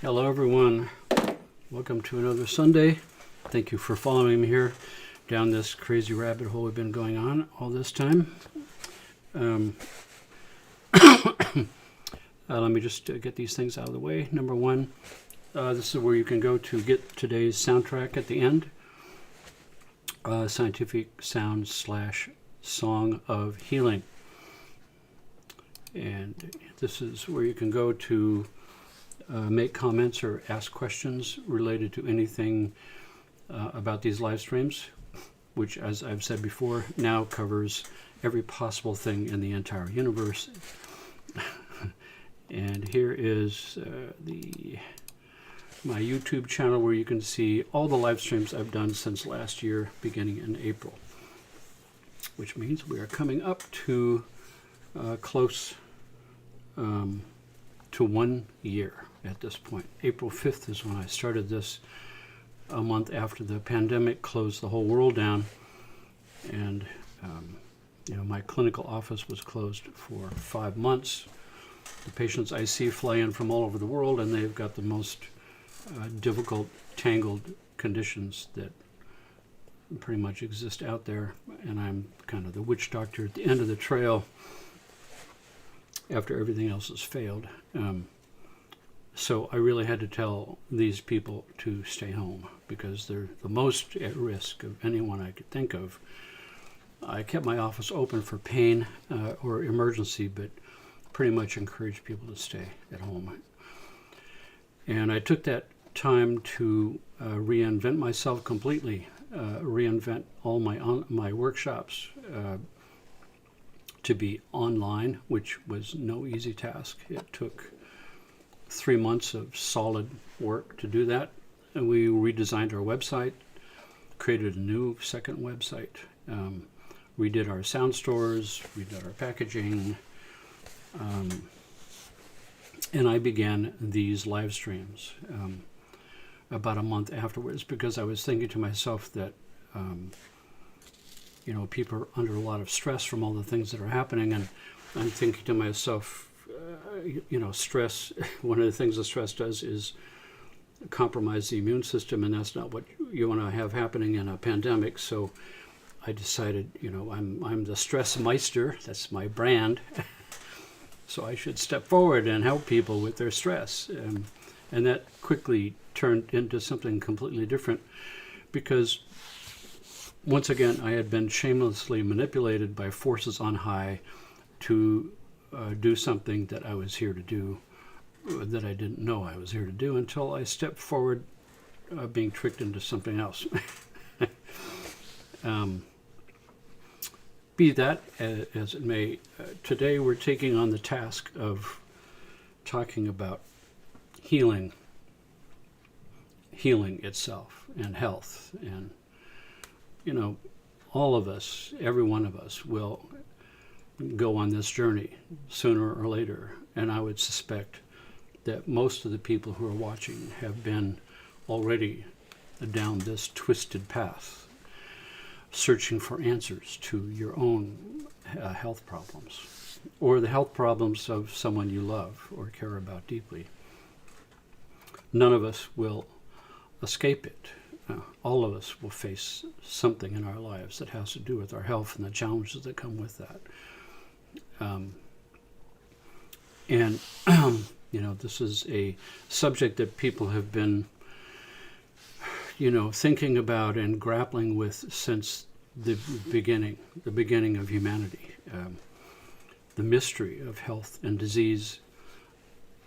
Hello everyone, welcome to another Sunday. Thank you for following me here down this crazy rabbit hole we've been going on all this time. Let me just get these things out of the way. Number one, this is where you can go to get today's soundtrack at the end. Scientific Sound / Song of Healing. And this is where you can go to make comments or ask questions related to anything about these live streams, which, as I've said before, now covers every possible thing in the entire universe. And here is my YouTube channel where you can see all the live streams I've done since last year, beginning in April, which means we are coming up to close to 1 year at this point. April 5th is when I started this, a month after the pandemic closed the whole world down, and my clinical office was closed for 5 months. The patients I see fly in from all over the world, and they've got the most difficult, tangled conditions that pretty much exist out there, and I'm kind of the witch doctor at the end of the trail after everything else has failed. So I really had to tell these people to stay home because they're the most at risk of anyone I could think of. I kept my office open for pain or emergency, but pretty much encouraged people to stay at home. And I took that time to reinvent myself completely, reinvent all my workshops to be online, which was no easy task. It took 3 months of solid work to do that. And we redesigned our website, created a new second website, redid our sound stores, redid our packaging, and I began these live streams about a month afterwards because I was thinking to myself that people are under a lot of stress from all the things that are happening, and I'm thinking to myself, stress, one of the things that stress does is compromise the immune system, and that's not what you want to have happening in a pandemic. So I decided, I'm the stress meister, that's my brand, so I should step forward and help people with their stress. And that quickly turned into something completely different because, once again, I had been shamelessly manipulated by forces on high to do something that I was here to do, that I didn't know I was here to do until I stepped forward, being tricked into something else. Be that as it may, today we're taking on the task of talking about healing itself and health. And, all of us, every one of us will go on this journey sooner or later. And I would suspect that most of the people who are watching have been already down this twisted path, searching for answers to your own health problems or the health problems of someone you love or care about deeply. None of us will escape it. All of us will face something in our lives that has to do with our health and the challenges that come with that. This is a subject that people have been, thinking about and grappling with since the beginning of humanity. The mystery of health and disease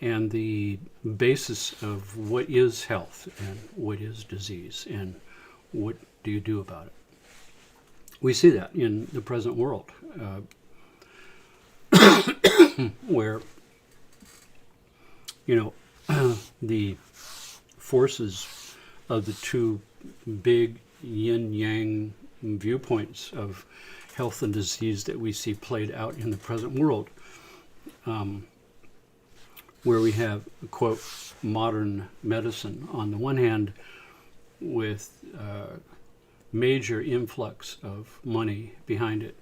and the basis of what is health and what is disease and what do you do about it. We see that in the present world, where the forces of the two big yin-yang viewpoints of health and disease that we see played out in the present world, where we have, quote, modern medicine on the one hand with major influx of money behind it,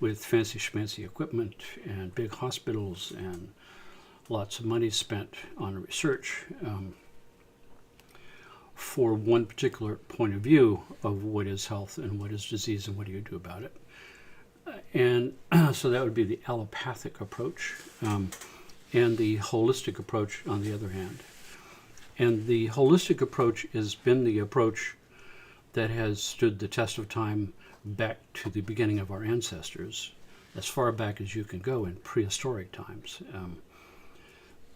with fancy schmancy equipment and big hospitals and lots of money spent on research for one particular point of view of what is health and what is disease and what do you do about it. And so that would be the allopathic approach, and the holistic approach on the other hand. And the holistic approach has been the approach that has stood the test of time back to the beginning of our ancestors, as far back as you can go in prehistoric times.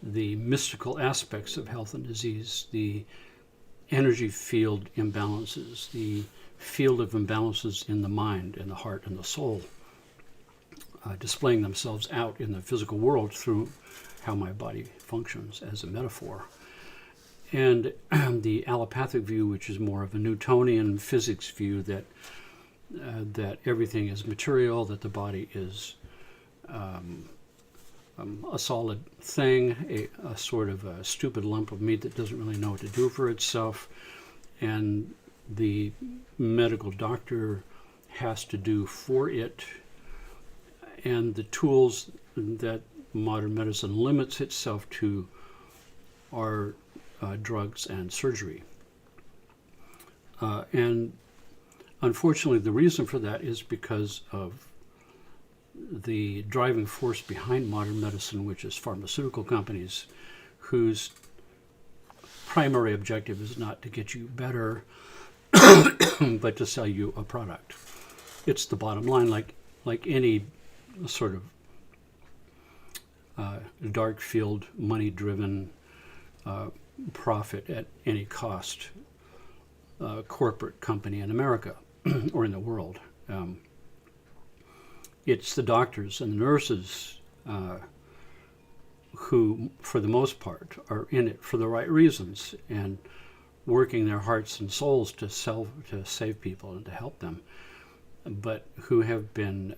The mystical aspects of health and disease, the energy field imbalances, the field of imbalances in the mind and the heart and the soul, displaying themselves out in the physical world through how my body functions as a metaphor. And the allopathic view, which is more of a Newtonian physics view, that everything is material, that the body is a solid thing, a sort of a stupid lump of meat that doesn't really know what to do for itself, and the medical doctor has to do for it, and the tools that modern medicine limits itself to are drugs and surgery. And unfortunately, the reason for that is because of the driving force behind modern medicine, which is pharmaceutical companies, whose primary objective is not to get you better, but to sell you a product. It's the bottom line, like any sort of dark field, money-driven, profit at any cost corporate company in America or in the world. It's the doctors and the nurses who, for the most part, are in it for the right reasons and working their hearts and souls to save people and to help them, but who have been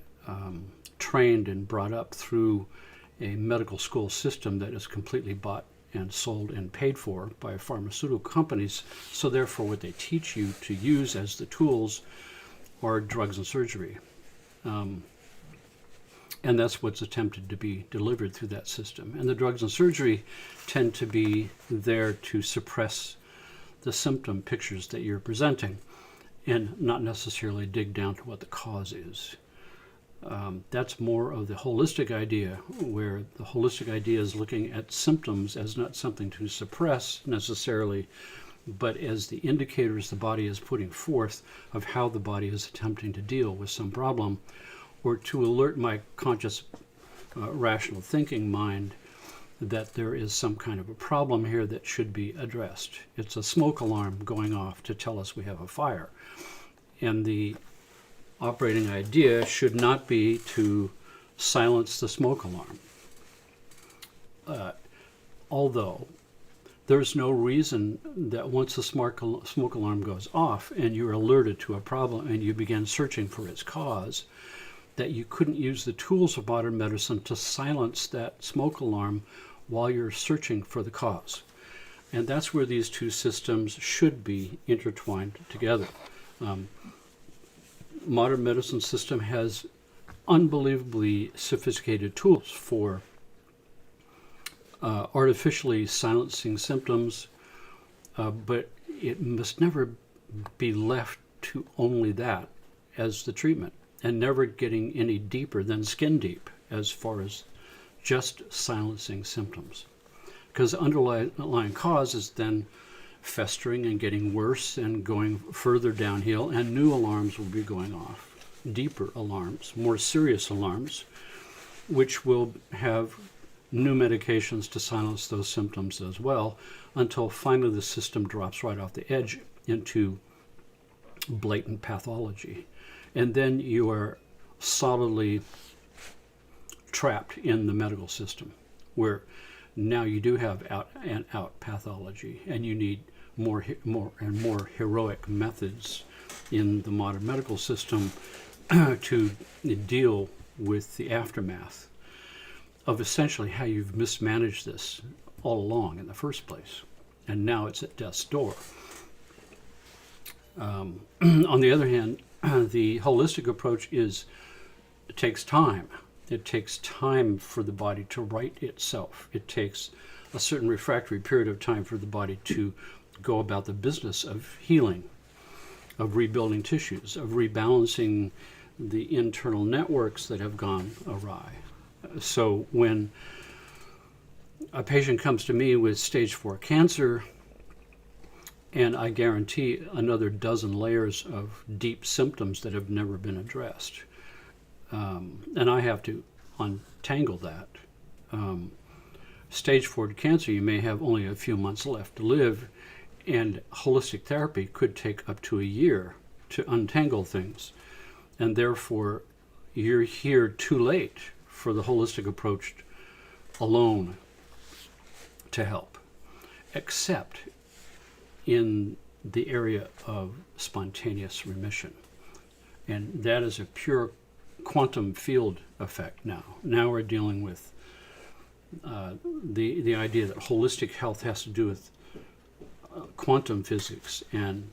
trained and brought up through a medical school system that is completely bought and sold and paid for by pharmaceutical companies. So therefore what they teach you to use as the tools are drugs and surgery. And that's what's attempted to be delivered through that system. And the drugs and surgery tend to be there to suppress the symptom pictures that you're presenting and not necessarily dig down to what the cause is. That's more of the holistic idea, where the holistic idea is looking at symptoms as not something to suppress necessarily, but as the indicators the body is putting forth of how the body is attempting to deal with some problem, or to alert my conscious, rational thinking mind that there is some kind of a problem here that should be addressed. It's a smoke alarm going off to tell us we have a fire. And the operating idea should not be to silence the smoke alarm. Although there's no reason that once the smoke alarm goes off and you're alerted to a problem and you begin searching for its cause, that you couldn't use the tools of modern medicine to silence that smoke alarm while you're searching for the cause. And that's where these two systems should be intertwined together. Modern medicine system has unbelievably sophisticated tools for artificially silencing symptoms, but it must never be left to only that as the treatment, and never getting any deeper than skin deep as far as just silencing symptoms. Because the underlying cause is then festering and getting worse and going further downhill, and new alarms will be going off, deeper alarms, more serious alarms, which will have new medications to silence those symptoms as well, until finally the system drops right off the edge into blatant pathology. And then you are solidly trapped in the medical system, where now you do have out pathology, and you need more and more heroic methods in the modern medical system to deal with the aftermath of essentially how you've mismanaged this all along in the first place, and now it's at death's door. On the other hand, the holistic approach takes time It takes time for the body to right itself. It takes a certain refractory period of time for the body to go about the business of healing, of rebuilding tissues, of rebalancing the internal networks that have gone awry. So when a patient comes to me with stage 4 cancer, and I guarantee another dozen layers of deep symptoms that have never been addressed, and I have to untangle that. Stage 4 cancer, you may have only a few months left to live, and holistic therapy could take up to a year to untangle things. And therefore, you're here too late for the holistic approach alone to help, except in the area of spontaneous remission. And that is a pure quantum field effect now. Now we're dealing with the idea that holistic health has to do with quantum physics, and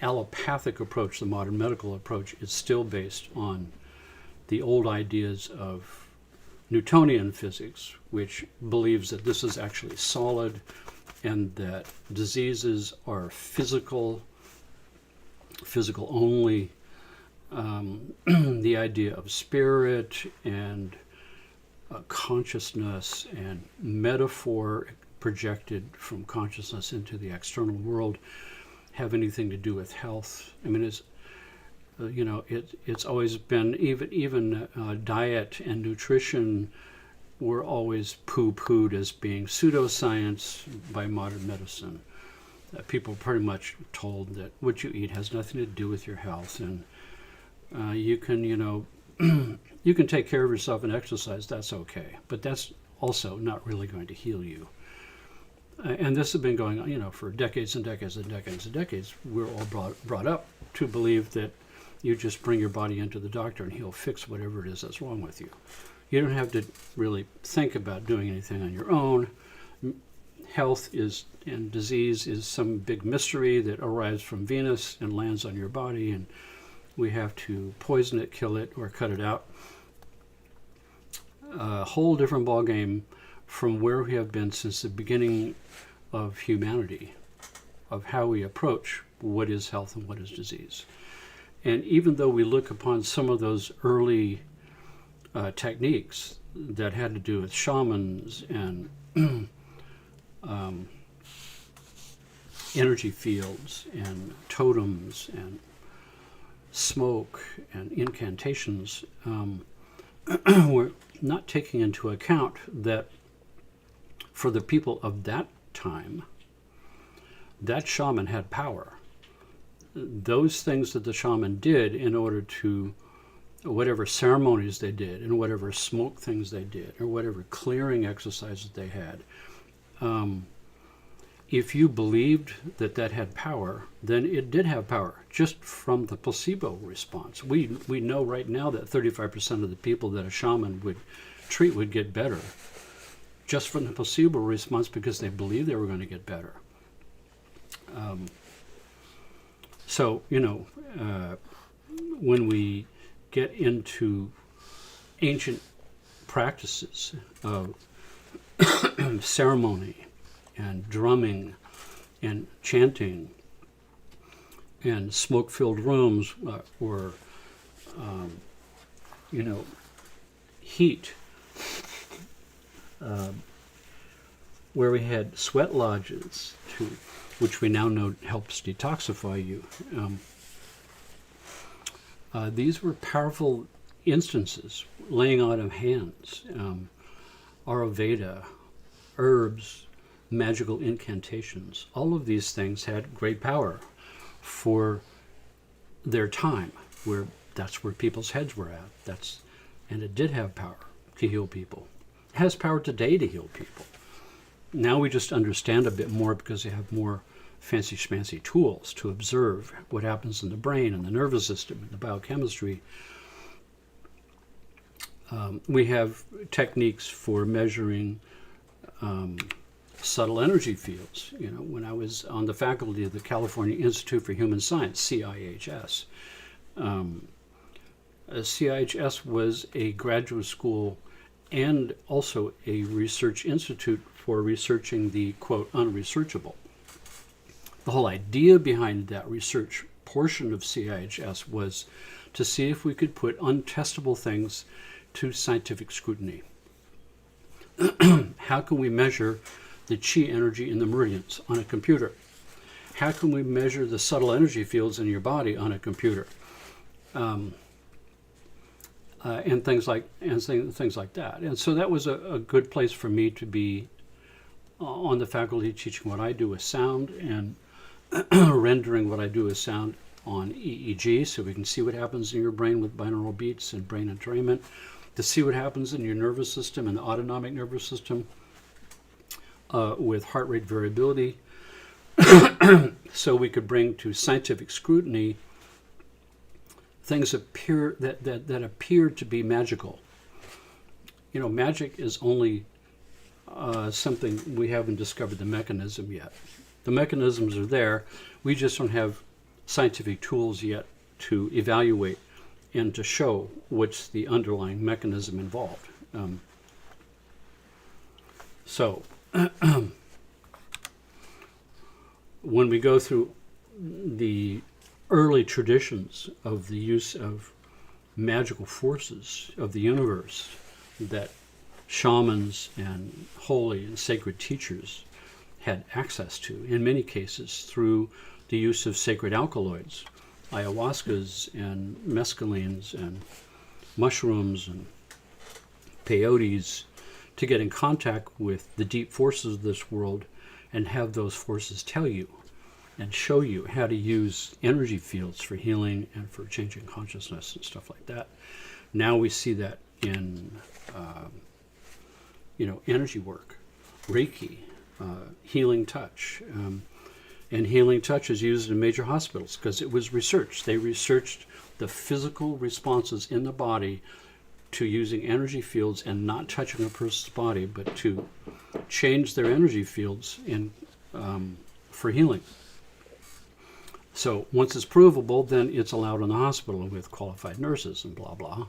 allopathic approach, the modern medical approach, is still based on the old ideas of Newtonian physics, which believes that this is actually solid and that diseases are physical only. The idea of spirit and consciousness and metaphor projected from consciousness into the external world have anything to do with health. I mean, it's always been, even diet and nutrition were always poo-pooed as being pseudoscience by modern medicine. People pretty much told that what you eat has nothing to do with your health, and you can, you can take care of yourself and exercise, that's okay, but that's also not really going to heal you. And this has been going on, for decades and decades and decades and decades. We're all brought up to believe that you just bring your body into the doctor and he'll fix whatever it is that's wrong with you. You don't have to really think about doing anything on your own. Health and disease is some big mystery that arrives from Venus and lands on your body, and we have to poison it, kill it, or cut it out. A whole different ballgame from where we have been since the beginning of humanity, of how we approach what is health and what is disease. And even though we look upon some of those early techniques that had to do with shamans and energy fields and totems and smoke and incantations, we're not taking into account that for the people of that time, that shaman had power. Those things that the shaman did in order to, whatever ceremonies they did and whatever smoke things they did or whatever clearing exercises they had, if you believed that that had power, then it did have power, just from the placebo response. We know right now that 35% of the people that a shaman would treat would get better, just from the placebo response, because they believed they were going to get better. So, when we get into ancient practices of ceremony and drumming and chanting and smoke-filled rooms, or heat, where we had sweat lodges, which we now know helps detoxify you. These were powerful instances, laying on of hands, Ayurveda, herbs, magical incantations. All of these things had great power for their time, where that's where people's heads were at. And it did have power to heal people. It has power today to heal people. Now we just understand a bit more because they have more fancy schmancy tools to observe what happens in the brain and the nervous system and the biochemistry. We have techniques for measuring subtle energy fields. When I was on the faculty of the California Institute for Human Science, CIHS, CIHS was a graduate school and also a research institute for researching the, quote, unresearchable. The whole idea behind that research portion of CIHS was to see if we could put untestable things to scientific scrutiny. How can we measure the chi energy in the meridians on a computer? How can we measure the subtle energy fields in your body on a computer? And things like that. And so that was a good place for me to be on the faculty teaching what I do with sound and rendering what I do with sound on EEG, so we can see what happens in your brain with binaural beats and brain entrainment, to see what happens in your nervous system and the autonomic nervous system with heart rate variability, so we could bring to scientific scrutiny things that appear to be magical. You know, magic is only something we haven't discovered the mechanism yet. The mechanisms are there. We just don't have scientific tools yet to evaluate and to show what's the underlying mechanism involved. So when we go through the early traditions of the use of magical forces of the universe that shamans and holy and sacred teachers had access to, in many cases through the use of sacred alkaloids, ayahuascas and mescalines and mushrooms and peyotes, to get in contact with the deep forces of this world and have those forces tell you and show you how to use energy fields for healing and for changing consciousness and stuff like that. Now we see that in energy work, Reiki, healing touch. And healing touch is used in major hospitals because it was researched. They researched the physical responses in the body to using energy fields and not touching a person's body, but to change their energy fields for healing. So once it's provable, then it's allowed in the hospital with qualified nurses and blah, blah.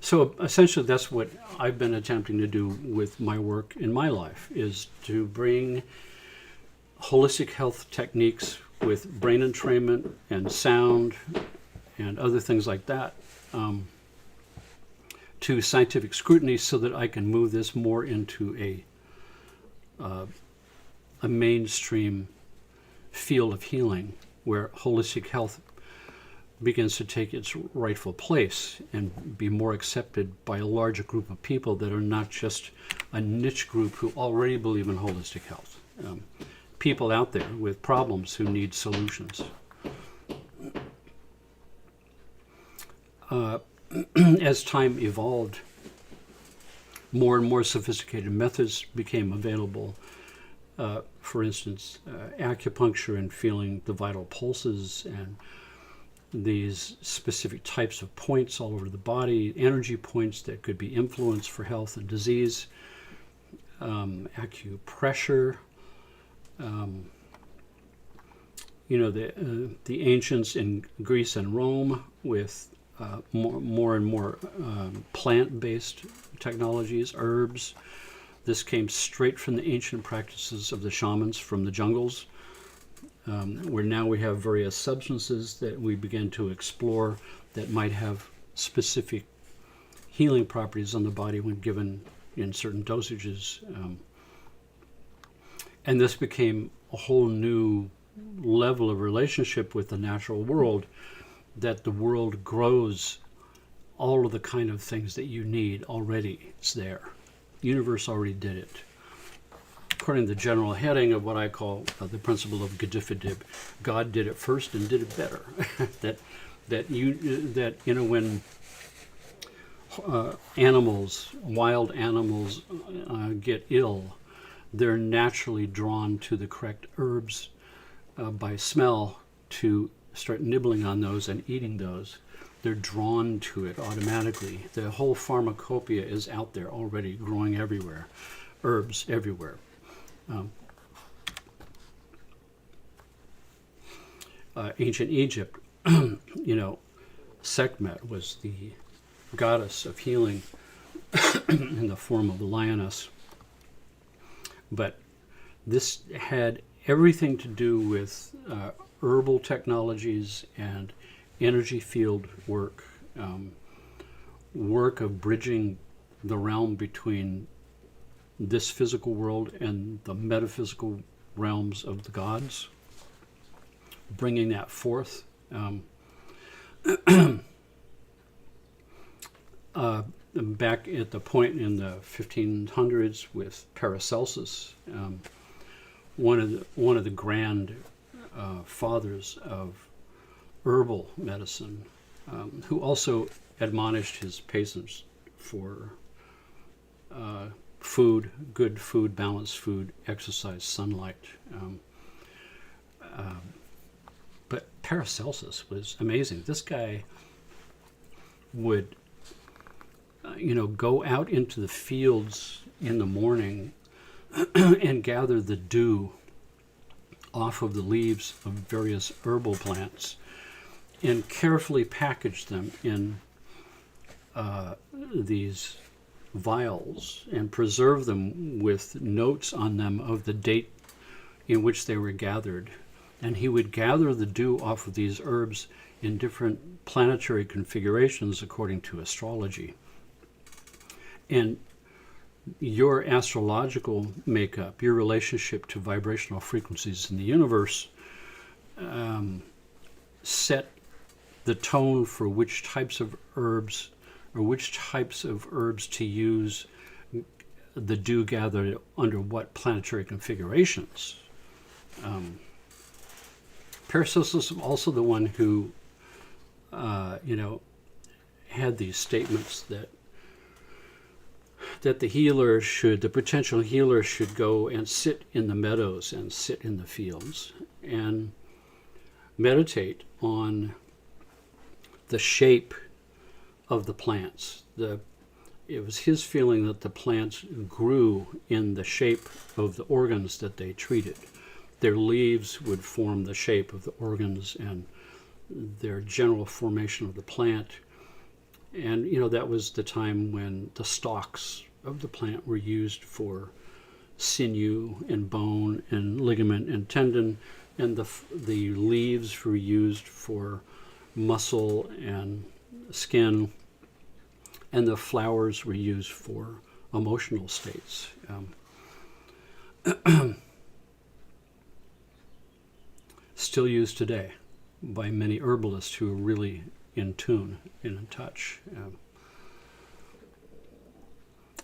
So essentially that's what I've been attempting to do with my work in my life, is to bring holistic health techniques with brain entrainment and sound and other things like that to scientific scrutiny, so that I can move this more into a mainstream field of healing where holistic health begins to take its rightful place and be more accepted by a larger group of people that are not just a niche group who already believe in holistic health. People out there with problems who need solutions. As time evolved, more and more sophisticated methods became available. For instance, acupuncture and feeling the vital pulses and these specific types of points all over the body, energy points that could be influenced for health and disease, acupressure, the ancients in Greece and Rome with more and more plant-based technologies, herbs. This came straight from the ancient practices of the shamans from the jungles, where now we have various substances that we begin to explore that might have specific healing properties on the body when given in certain dosages. And this became a whole new level of relationship with the natural world, that the world grows all of the kind of things that you need already. It's there. The universe already did it. According to the general heading of what I call the principle of Gedifadib, God did it first and did it better. When wild animals get ill, they're naturally drawn to the correct herbs by smell to start nibbling on those and eating those. They're drawn to it automatically. The whole pharmacopoeia is out there already, growing everywhere, herbs everywhere. Ancient Egypt, Sekhmet was the goddess of healing in the form of a lioness. But this had everything to do with herbal technologies and energy field work, work of bridging the realm between this physical world and the metaphysical realms of the gods, bringing that forth. Back at the point in the 1500s with Paracelsus, one of the grand fathers of herbal medicine, who also admonished his patients for food, good food, balanced food, exercise, sunlight. But Paracelsus was amazing. This guy would, go out into the fields in the morning and gather the dew off of the leaves of various herbal plants and carefully package them in these vials and preserve them with notes on them of the date in which they were gathered. And he would gather the dew off of these herbs in different planetary configurations according to astrology. And your astrological makeup, your relationship to vibrational frequencies in the universe, set the tone for which types of herbs to use the dew gathered under what planetary configurations. Paracelsus was also the one who, had these statements that the potential healer should go and sit in the meadows and sit in the fields and meditate on the shape of the plants. It was his feeling that the plants grew in the shape of the organs that they treated. Their leaves would form the shape of the organs and their general formation of the plant. And, that was the time when the stalks of the plant were used for sinew and bone and ligament and tendon, and the leaves were used for muscle and skin, and the flowers were used for emotional states. Still used today by many herbalists who are really in tune and in touch.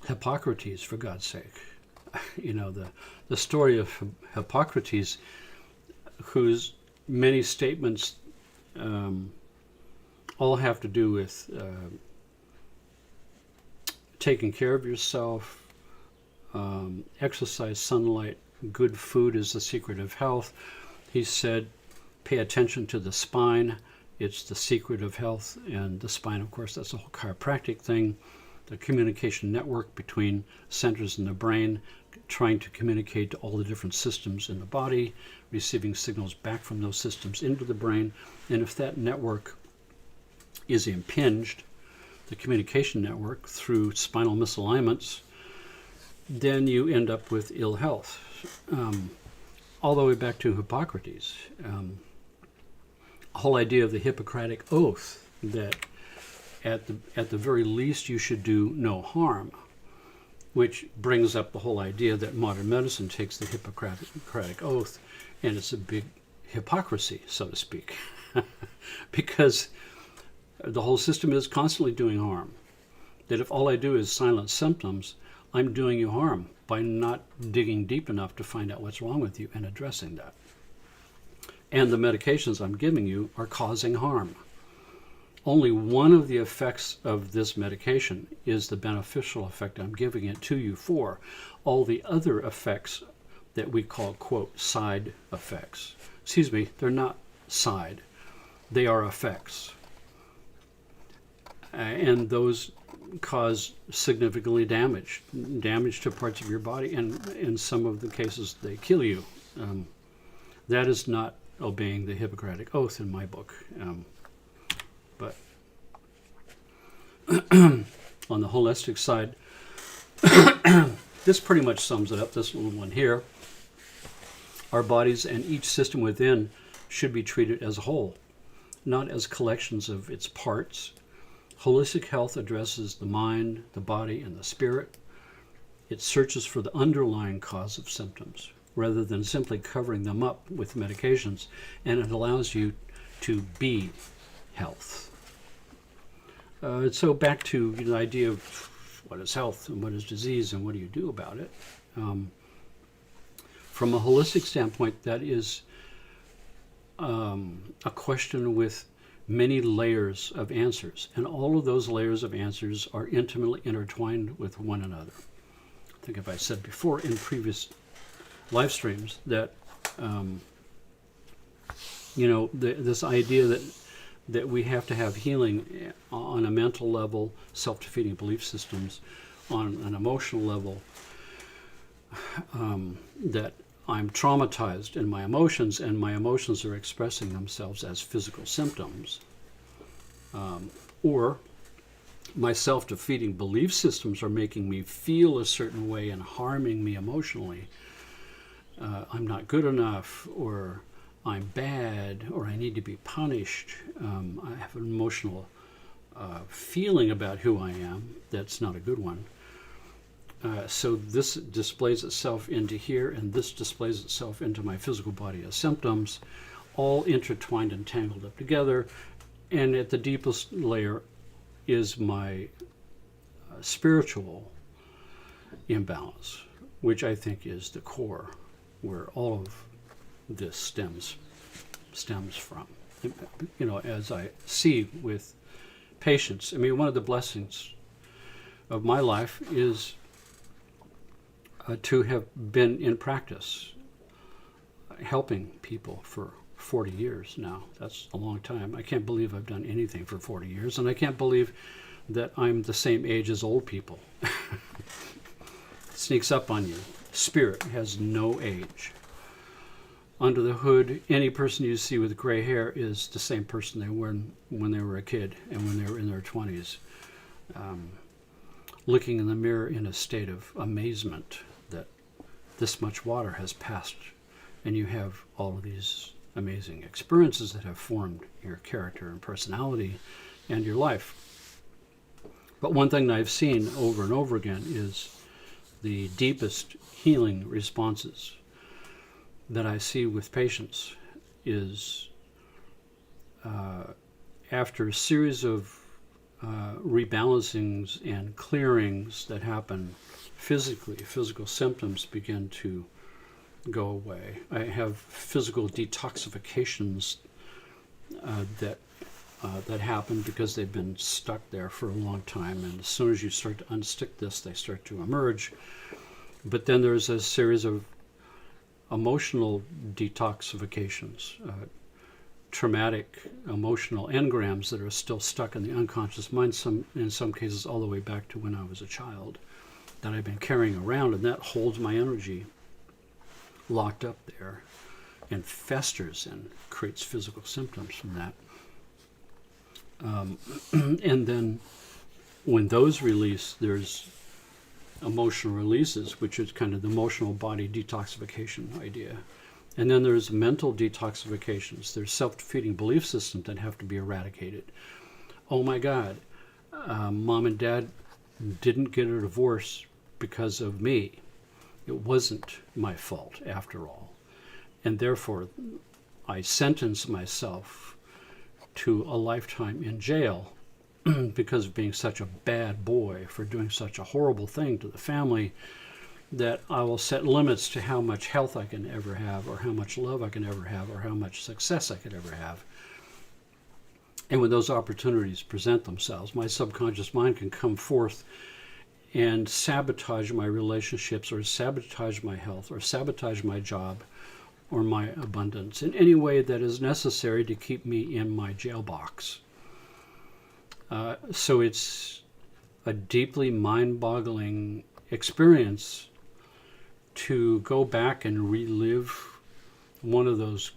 Hippocrates, for God's sake. The story of Hippocrates, whose many statements all have to do with taking care of yourself, exercise, sunlight, good food is the secret of health. He said, pay attention to the spine. It's the secret of health. And the spine, of course, that's a whole chiropractic thing. The communication network between centers in the brain, trying to communicate to all the different systems in the body, receiving signals back from those systems into the brain. And if that network is impinged, the communication network, through spinal misalignments, then you end up with ill health. All the way back to Hippocrates. The whole idea of the Hippocratic Oath, that at the very least you should do no harm, which brings up the whole idea that modern medicine takes the Hippocratic Oath, and it's a big hypocrisy, so to speak, because the whole system is constantly doing harm. That if all I do is silence symptoms, I'm doing you harm by not digging deep enough to find out what's wrong with you and addressing that. And the medications I'm giving you are causing harm. Only one of the effects of this medication is the beneficial effect I'm giving it to you for. All the other effects that we call, quote, side effects. Excuse me, they're not side. They are effects. And those cause significantly damage to parts of your body, and in some of the cases they kill you. That is not obeying the Hippocratic Oath in my book. But on the holistic side, this pretty much sums it up, this little one here. Our bodies and each system within should be treated as a whole, not as collections of its parts. Holistic health addresses the mind, the body, and the spirit. It searches for the underlying cause of symptoms rather than simply covering them up with medications, and it allows you to be health. So back to the idea of what is health and what is disease and what do you do about it. From a holistic standpoint, that is a question with many layers of answers, and all of those layers of answers are intimately intertwined with one another. I think if I said before in previous live streams that this idea that we have to have healing on a mental level, self-defeating belief systems, on an emotional level, that I'm traumatized in my emotions, and my emotions are expressing themselves as physical symptoms, or my self-defeating belief systems are making me feel a certain way and harming me emotionally. I'm not good enough, or I'm bad, or I need to be punished. I have an emotional feeling about who I am that's not a good one. So this displays itself into here, and this displays itself into my physical body as symptoms, all intertwined and tangled up together. And at the deepest layer is my spiritual imbalance, which I think is the core where all of this stems from. As I see with patients, I mean, one of the blessings of my life is to have been in practice helping people for 40 years now. That's a long time. I can't believe I've done anything for 40 years, and I can't believe that I'm the same age as old people. It sneaks up on you. Spirit has no age. Under the hood, any person you see with gray hair is the same person they were when they were a kid and when they were in their 20s. Looking in the mirror in a state of amazement that this much water has passed, and you have all of these amazing experiences that have formed your character and personality and your life. But one thing that I've seen over and over again is the deepest healing responses that I see with patients is after a series of rebalancings and clearings that happen physically, physical symptoms begin to go away. I have physical detoxifications that happen because they've been stuck there for a long time, and as soon as you start to unstick this, they start to emerge. But then there's a series of emotional detoxifications, traumatic emotional engrams that are still stuck in the unconscious mind, in some cases all the way back to when I was a child, that I've been carrying around, and that holds my energy locked up there and festers and creates physical symptoms from that. And then when those release, there's emotional releases, which is kind of the emotional body detoxification idea. And then there's mental detoxifications. There's self-defeating belief systems that have to be eradicated. Oh my God, mom and dad didn't get a divorce because of me. It wasn't my fault after all. And therefore, I sentence myself to a lifetime in jail because of being such a bad boy, for doing such a horrible thing to the family, that I will set limits to how much health I can ever have, or how much love I can ever have, or how much success I could ever have. And when those opportunities present themselves, my subconscious mind can come forth and sabotage my relationships, or sabotage my health, or sabotage my job, or my abundance in any way that is necessary to keep me in my jail box. So it's a deeply mind-boggling experience to go back and relive one of those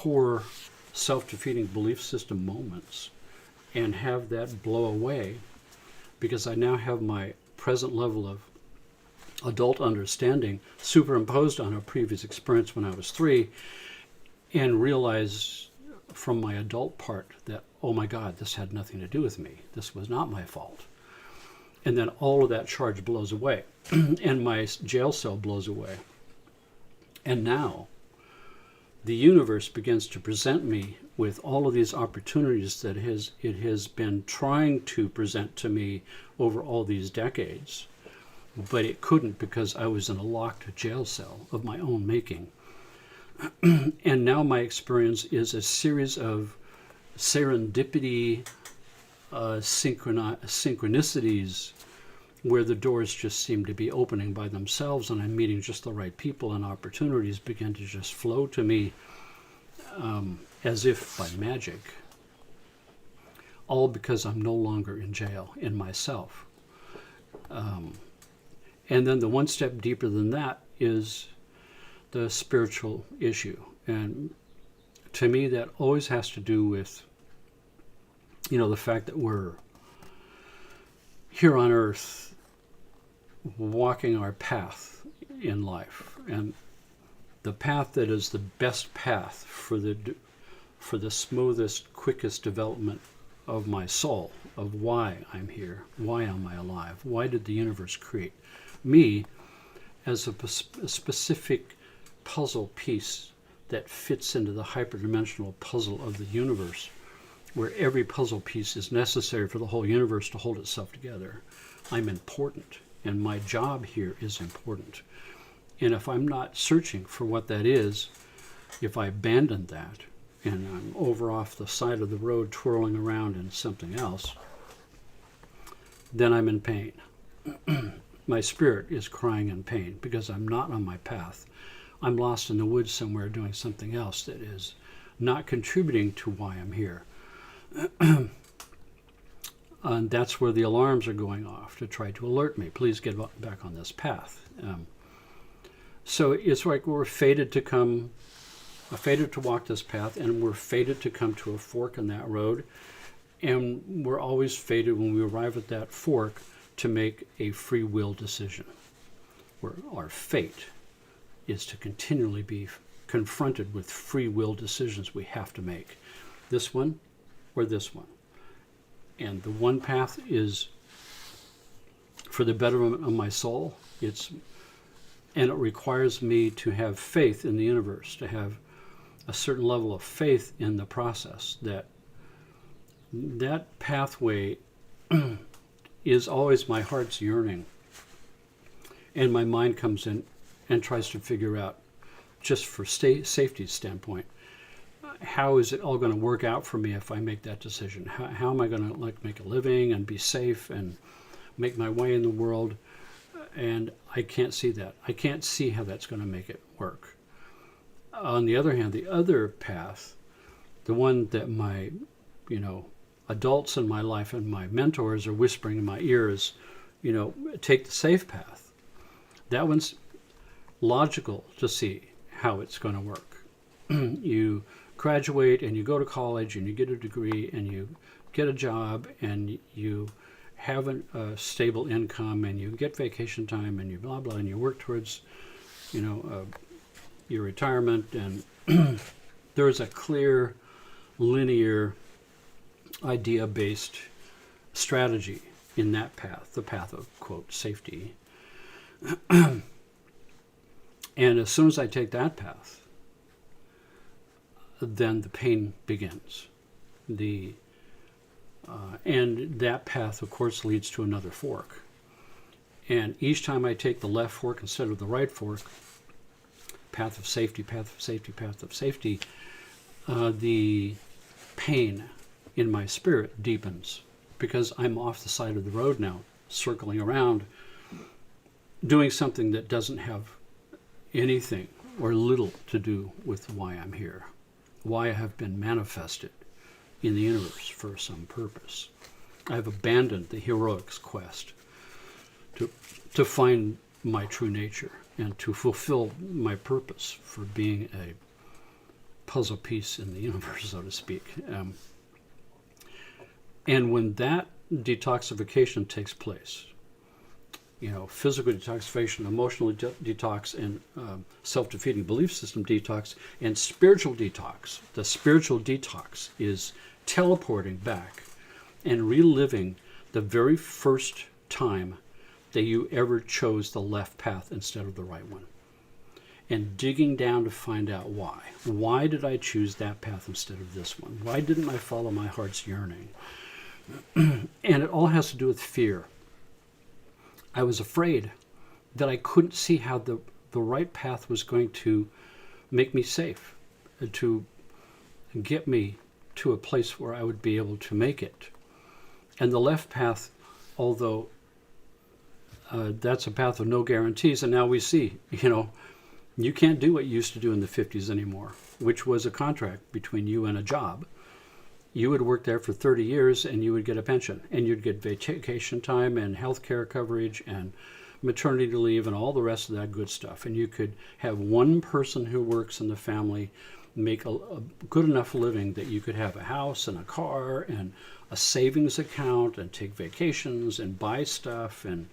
core self-defeating belief system moments and have that blow away, because I now have my present level of adult understanding superimposed on a previous experience when I was 3, and realize from my adult part that, oh my God, this had nothing to do with me. This was not my fault. And then all of that charge blows away and my jail cell blows away. And now the universe begins to present me with all of these opportunities that it has been trying to present to me over all these decades. But it couldn't, because I was in a locked jail cell of my own making. And now my experience is a series of serendipity, synchronicities, where the doors just seem to be opening by themselves, and I'm meeting just the right people, and opportunities begin to just flow to me as if by magic. All because I'm no longer in jail in myself. And then the one step deeper than that is the spiritual issue. And to me, that always has to do with, the fact that we're here on earth walking our path in life. And the path that is the best path for the smoothest, quickest development of my soul, of why I'm here, why am I alive, why did the universe create me as a specific puzzle piece that fits into the hyperdimensional puzzle of the universe, where every puzzle piece is necessary for the whole universe to hold itself together. I'm important, and my job here is important. And if I'm not searching for what that is, if I abandon that, and I'm over off the side of the road twirling around in something else, then I'm in pain. My spirit is crying in pain because I'm not on my path. I'm lost in the woods somewhere doing something else that is not contributing to why I'm here. And that's where the alarms are going off to try to alert me. Please get back on this path. So it's like we're fated to walk this path, and we're fated to come to a fork in that road. And we're always fated, when we arrive at that fork, to make a free will decision, where our fate is to continually be confronted with free will decisions we have to make. This one or this one. And the one path is for the betterment of my soul. And it requires me to have faith in the universe, to have a certain level of faith in the process, that pathway is always my heart's yearning. And my mind comes in and tries to figure out, just for safety's standpoint, how is it all going to work out for me if I make that decision? How am I going to make a living and be safe and make my way in the world? And I can't see that. I can't see how that's going to make it work. On the other hand, the other path, the one that my, adults in my life and my mentors are whispering in my ears, take the safe path. That one's logical to see how it's going to work. You graduate and you go to college and you get a degree and you get a job and you have a stable income and you get vacation time and you blah blah and you work towards your retirement, and there is a clear linear idea-based strategy in that path, the path of, quote, safety. And as soon as I take that path, then the pain begins. And that path, of course, leads to another fork. And each time I take the left fork instead of the right fork, path of safety, path of safety, path of safety, the pain in my spirit deepens, because I'm off the side of the road now, circling around, doing something that doesn't have anything or little to do with why I'm here, why I have been manifested in the universe for some purpose. I've abandoned the heroics quest to find my true nature and to fulfill my purpose for being a puzzle piece in the universe, so to speak. And when that detoxification takes place, physical detoxification, emotional detox, and self-defeating belief system detox, and spiritual detox. The spiritual detox is teleporting back and reliving the very first time that you ever chose the left path instead of the right one. And digging down to find out why. Why did I choose that path instead of this one? Why didn't I follow my heart's yearning? And it all has to do with fear. I was afraid that I couldn't see how the right path was going to make me safe, to get me to a place where I would be able to make it. And the left path, although that's a path of no guarantees, and now we see, you can't do what you used to do in the 50s anymore, which was a contract between you and a job. You would work there for 30 years and you would get a pension, and you'd get vacation time and health care coverage and maternity leave and all the rest of that good stuff. And you could have one person who works in the family make a good enough living that you could have a house and a car and a savings account and take vacations and buy stuff and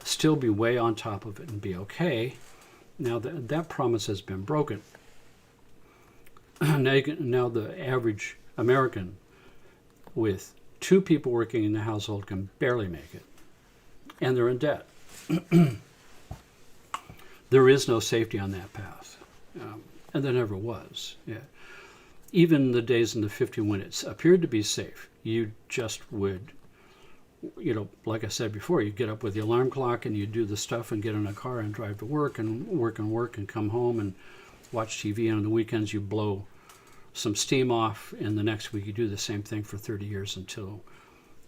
still be way on top of it and be okay. Now that promise has been broken. Now the average American with 2 people working in the household can barely make it, and they're in debt. There is no safety on that path, and there never was. Yeah. Even the days in the 50s when it appeared to be safe, you just would, like I said before, you get up with the alarm clock and you do the stuff and get in a car and drive to work and come home and watch TV, and on the weekends you blow some steam off, and the next week you do the same thing for 30 years until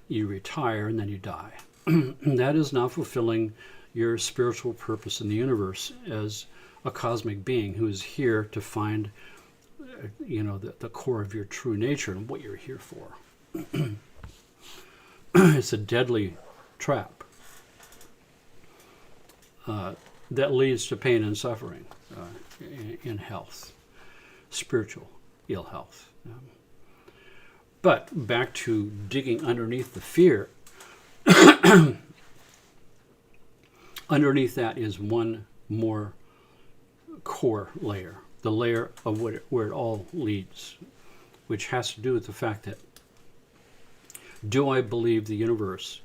you retire, and then you die. That is not fulfilling your spiritual purpose in the universe as a cosmic being who is here to find the core of your true nature and what you're here for. It's a deadly trap that leads to pain and suffering in health, spiritual ill health. But back to digging underneath the fear. Underneath that is one more core layer, the layer of where it all leads, which has to do with the fact that, do I believe the universe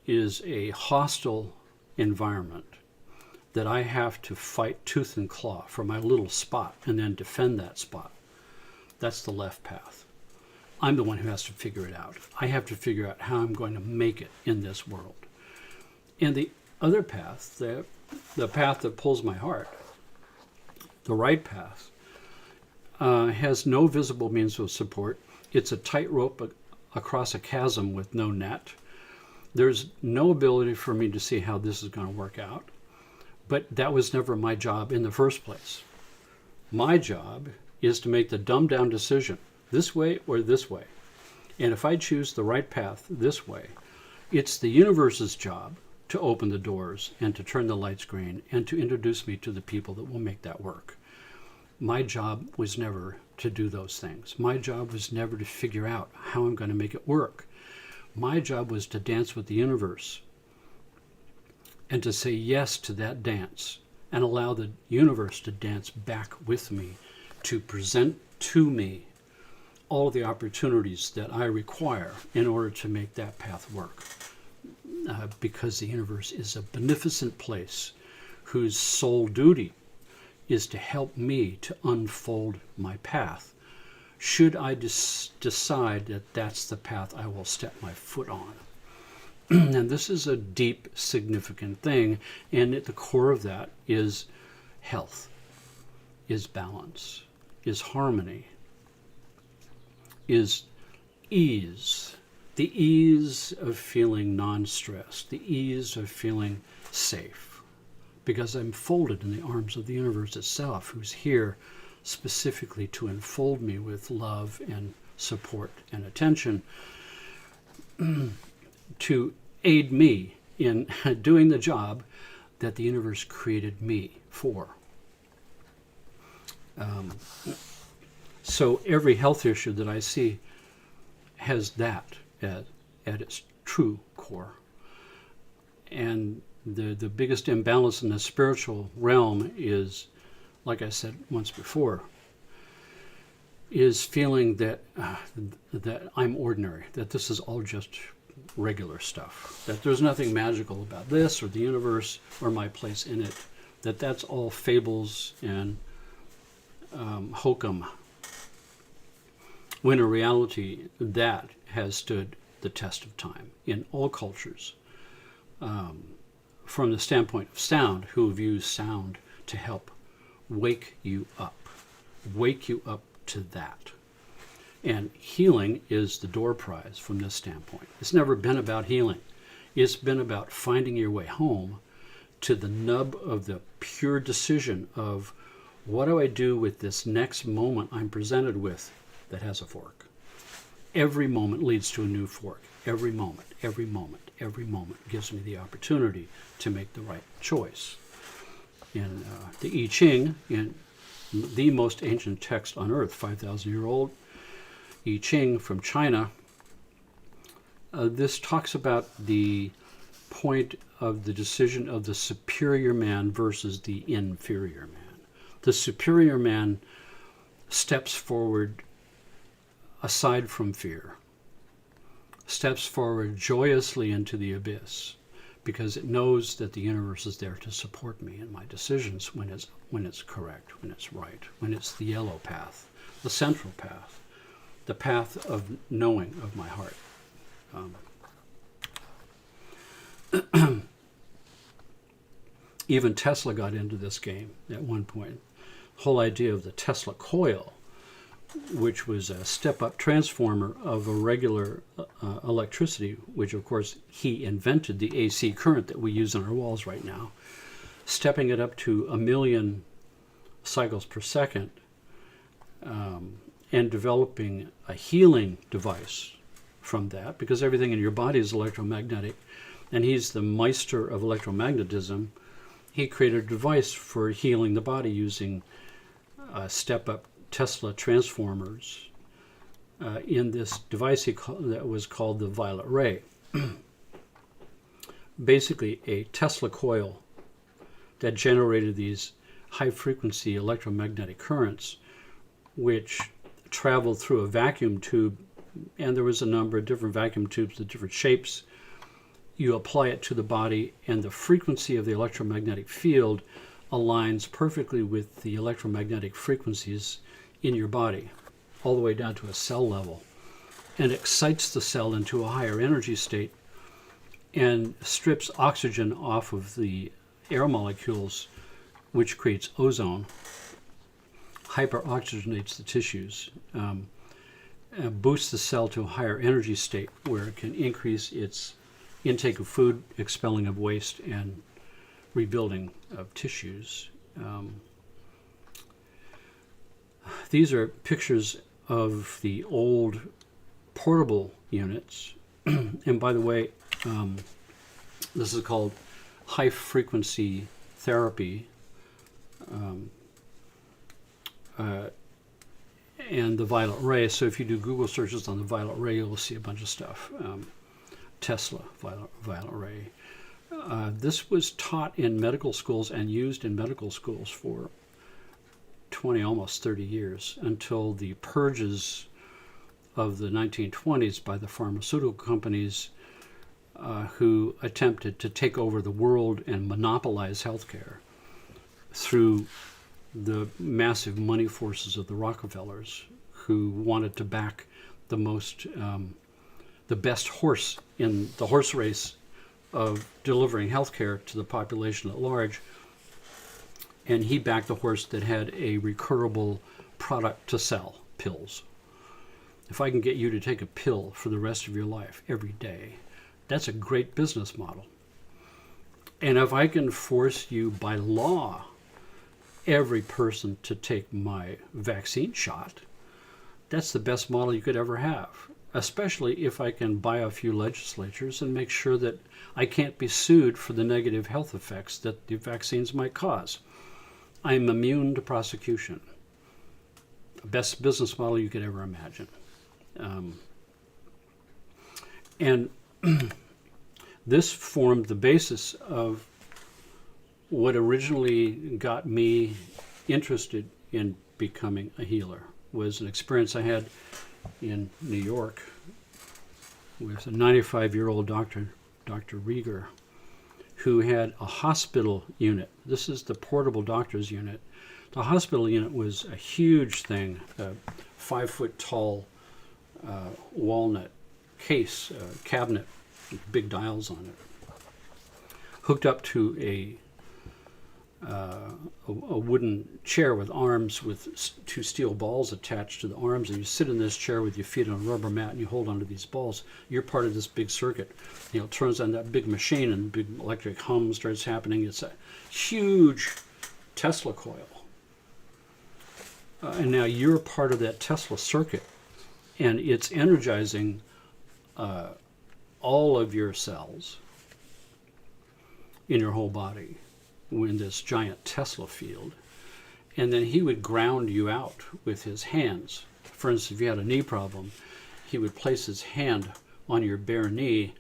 is a hostile environment that I have to fight tooth and claw for my little spot and then defend that spot? That's the left path. I'm the one who has to figure it out. I have to figure out how I'm going to make it in this world. And the other path, the path that pulls my heart, the right path, has no visible means of support. It's a tightrope across a chasm with no net. There's no ability for me to see how this is going to work out. But that was never my job in the first place. My job is to make the dumbed down decision, this way or this way. And if I choose the right path this way, it's the universe's job to open the doors and to turn the lights green and to introduce me to the people that will make that work. My job was never to do those things. My job was never to figure out how I'm going to make it work. My job was to dance with the universe and to say yes to that dance and allow the universe to dance back with me, to present to me all of the opportunities that I require in order to make that path work. Because the universe is a beneficent place whose sole duty is to help me to unfold my path, should I decide that that's the path I will step my foot on. And this is a deep, significant thing, and at the core of that is health, is balance, is harmony, is ease, the ease of feeling non-stressed, the ease of feeling safe, because I'm folded in the arms of the universe itself, who's here specifically to enfold me with love and support and attention, to aid me in doing the job that the universe created me for. So every health issue that I see has that at its true core. And the biggest imbalance in the spiritual realm is, like I said once before, is feeling that that I'm ordinary, that this is all just regular stuff, that there's nothing magical about this or the universe or my place in it, that's all fables and hokum, when in reality that has stood the test of time in all cultures. From the standpoint of sound, who have used sound to help wake you up to that. And healing is the door prize from this standpoint. It's never been about healing. It's been about finding your way home to the nub of the pure decision of, what do I do with this next moment I'm presented with that has a fork? Every moment leads to a new fork. Every moment gives me the opportunity to make the right choice. In the I Ching, in the most ancient text on earth, 5,000-year-old I Ching from China, this talks about the point of the decision of the superior man versus the inferior man. The superior man steps forward aside from fear, steps forward joyously into the abyss, because it knows that the universe is there to support me in my decisions when it's correct, when it's right, when it's the yellow path, the central path, the path of knowing of my heart. Even Tesla got into this game at one point. The whole idea of the Tesla coil, which was a step-up transformer of a regular electricity, which of course he invented the AC current that we use on our walls right now, stepping it up to 1 million cycles per second, and developing a healing device from that, because everything in your body is electromagnetic, and he's the Meister of electromagnetism. He created a device for healing the body using step-up Tesla transformers in this device that was called the violet ray. Basically a Tesla coil that generated these high-frequency electromagnetic currents, which traveled through a vacuum tube, and there was a number of different vacuum tubes of different shapes. You apply it to the body, and the frequency of the electromagnetic field aligns perfectly with the electromagnetic frequencies in your body, all the way down to a cell level, and excites the cell into a higher energy state and strips oxygen off of the air molecules, which creates ozone, hyperoxygenates the tissues, boosts the cell to a higher energy state where it can increase its intake of food, expelling of waste, and rebuilding of tissues. These are pictures of the old portable units. And by the way, this is called high frequency therapy. And the violet ray. So if you do Google searches on the violet ray, you'll see a bunch of stuff. Tesla, violet ray. This was taught in medical schools and used in medical schools for 20, almost 30 years, until the purges of the 1920s by the pharmaceutical companies who attempted to take over the world and monopolize healthcare through the massive money forces of the Rockefellers, who wanted to back the best horse in the horse race of delivering healthcare to the population at large. And he backed the horse that had a recurable product to sell, pills. If I can get you to take a pill for the rest of your life every day, that's a great business model. And if I can force you by law, every person to take my vaccine shot, that's the best model you could ever have, especially if I can buy a few legislatures and make sure that I can't be sued for the negative health effects that the vaccines might cause. I'm immune to prosecution. best business model you could ever imagine. And this formed the basis of what originally got me interested in becoming a healer. Was an experience I had in New York with a 95-year-old doctor, Dr. Rieger, who had a hospital unit. This is the portable doctor's unit. The hospital unit was a huge thing, a 5-foot-tall walnut case, cabinet, with big dials on it, hooked up to a wooden chair with arms with 2 steel balls attached to the arms, and you sit in this chair with your feet on a rubber mat and you hold onto these balls. You're part of this big circuit. You know, it turns on that big machine and big electric hum starts happening. It's a huge Tesla coil. And now you're part of that Tesla circuit, and it's energizing all of your cells in your whole body in this giant Tesla field. And then he would ground you out with his hands. For instance, if you had a knee problem, he would place his hand on your bare knee,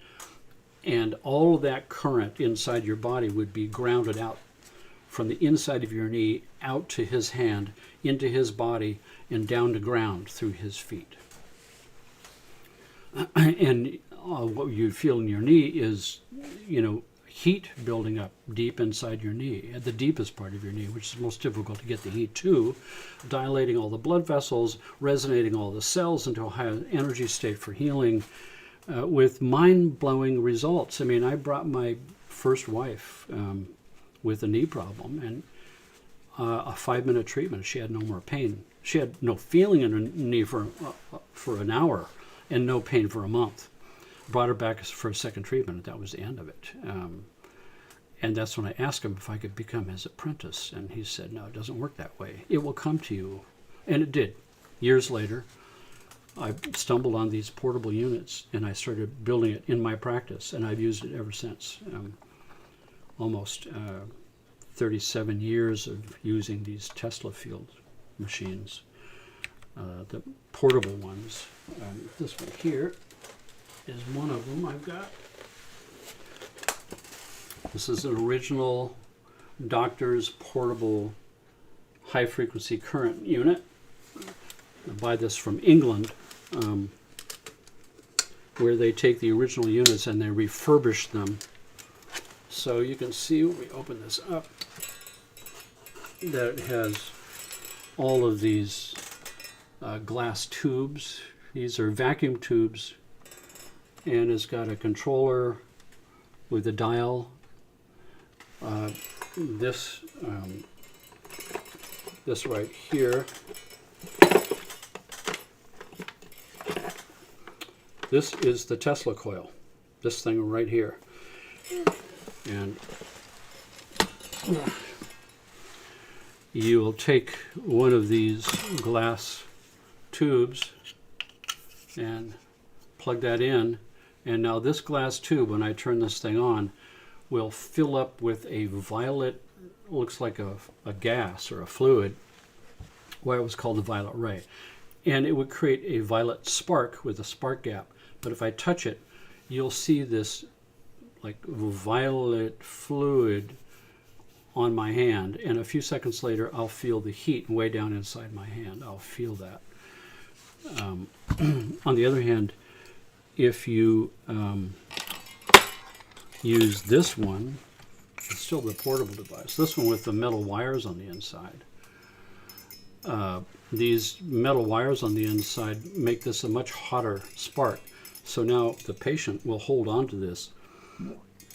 and all of that current inside your body would be grounded out from the inside of your knee out to his hand, into his body, and down to ground through his feet. And what you feel in your knee is, you know, heat building up deep inside your knee, at the deepest part of your knee, which is most difficult to get the heat to, dilating all the blood vessels, resonating all the cells into a high energy state for healing, with mind-blowing results. I mean, I brought my first wife with a knee problem, and a 5-minute treatment. She had no more pain. She had no feeling in her knee for an hour and no pain for a month. Brought her back for a second treatment, and that was the end of it. And that's when I asked him if I could become his apprentice, and he said, no, it doesn't work that way. It will come to you. And it did. Years later, I stumbled on these portable units, and I started building it in my practice, and I've used it ever since. Almost 37 years of using these Tesla field machines, the portable ones. This one here is one of them I've got. This is an original doctor's portable high-frequency current unit. I buy this from England, where they take the original units and they refurbish them. So you can see when we open this up that it has all of these glass tubes. These are vacuum tubes, and it's got a controller with a dial. This right here, this is the Tesla coil, this thing right here. And you will take one of these glass tubes and plug that in, and now this glass tube, when I turn this thing on, will fill up with a violet, looks like a gas or a fluid, why it was called the violet ray. And it would create a violet spark with a spark gap. But if I touch it, you'll see this like violet fluid on my hand, and a few seconds later I'll feel the heat way down inside my hand. I'll feel that. On the other hand, if you use this one, it's still the portable device, this one with the metal wires on the inside. These metal wires on the inside make this a much hotter spark. So now the patient will hold on to this,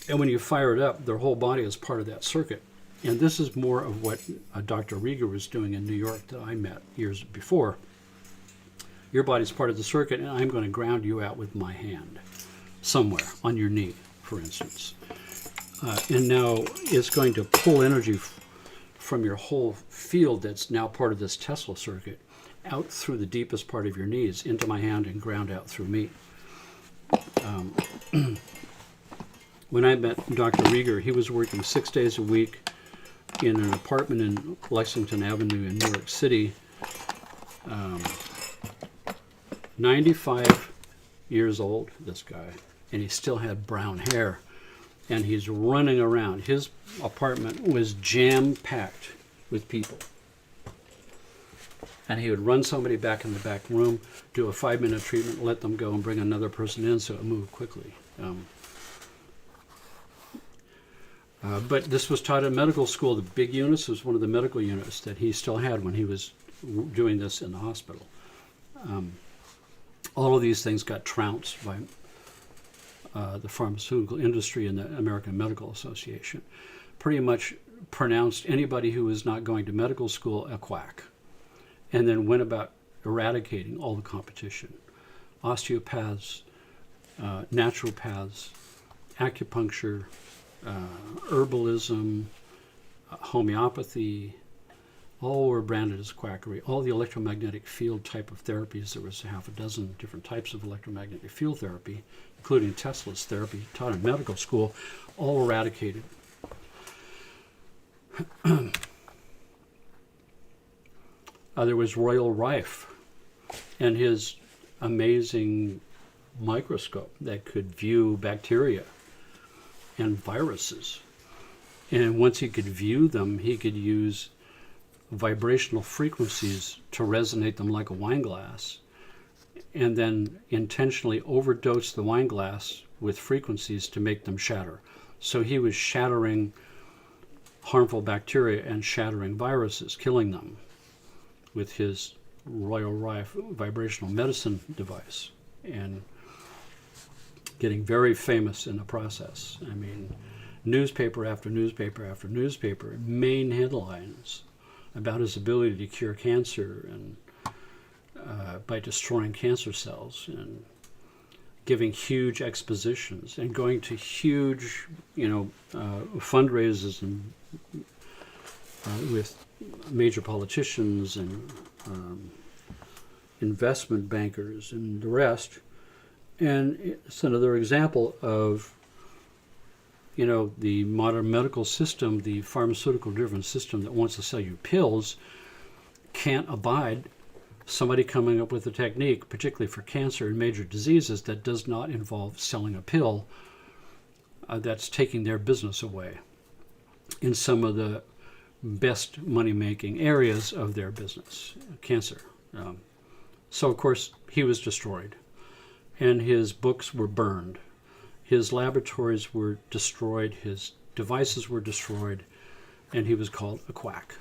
and when you fire it up, their whole body is part of that circuit. And this is more of what Dr. Rieger was doing in New York that I met years before. Your body's part of the circuit, and I'm going to ground you out with my hand somewhere on your knee, for instance. And now it's going to pull energy from your whole field that's now part of this Tesla circuit out through the deepest part of your knees into my hand and ground out through me. When I met Dr. Rieger, he was working 6 days a week in an apartment in Lexington Avenue in New York City, 95 years old, this guy, and he still had brown hair, and he's running around. His apartment was jam-packed with people. And he would run somebody back in the back room, do a 5-minute treatment, let them go, and bring another person in so it moved quickly. But this was taught in medical school. The big units was one of the medical units that he still had when he was doing this in the hospital. All of these things got trounced by the pharmaceutical industry and the American Medical Association. Pretty much pronounced anybody who was not going to medical school a quack, and then went about eradicating all the competition. Osteopaths, naturopaths, acupuncture, herbalism, homeopathy, all were branded as quackery. All the electromagnetic field type of therapies, there was half a dozen different types of electromagnetic field therapy, including Tesla's therapy taught in medical school, all eradicated. There was Royal Rife and his amazing microscope that could view bacteria and viruses. And once he could view them, he could use vibrational frequencies to resonate them like a wine glass, and then intentionally overdose the wine glass with frequencies to make them shatter. So he was shattering harmful bacteria and shattering viruses, killing them with his Royal Rife vibrational medicine device, and getting very famous in the process. I mean, newspaper after newspaper after newspaper, main headlines about his ability to cure cancer and by destroying cancer cells, and giving huge expositions and going to huge, fundraisers and with major politicians and investment bankers and the rest. And it's another example of, the modern medical system, the pharmaceutical-driven system that wants to sell you pills, can't abide somebody coming up with a technique, particularly for cancer and major diseases, that does not involve selling a pill that's taking their business away in some of the best money-making areas of their business, cancer. So, of course, he was destroyed, and his books were burned. His laboratories were destroyed, his devices were destroyed, and he was called a quack.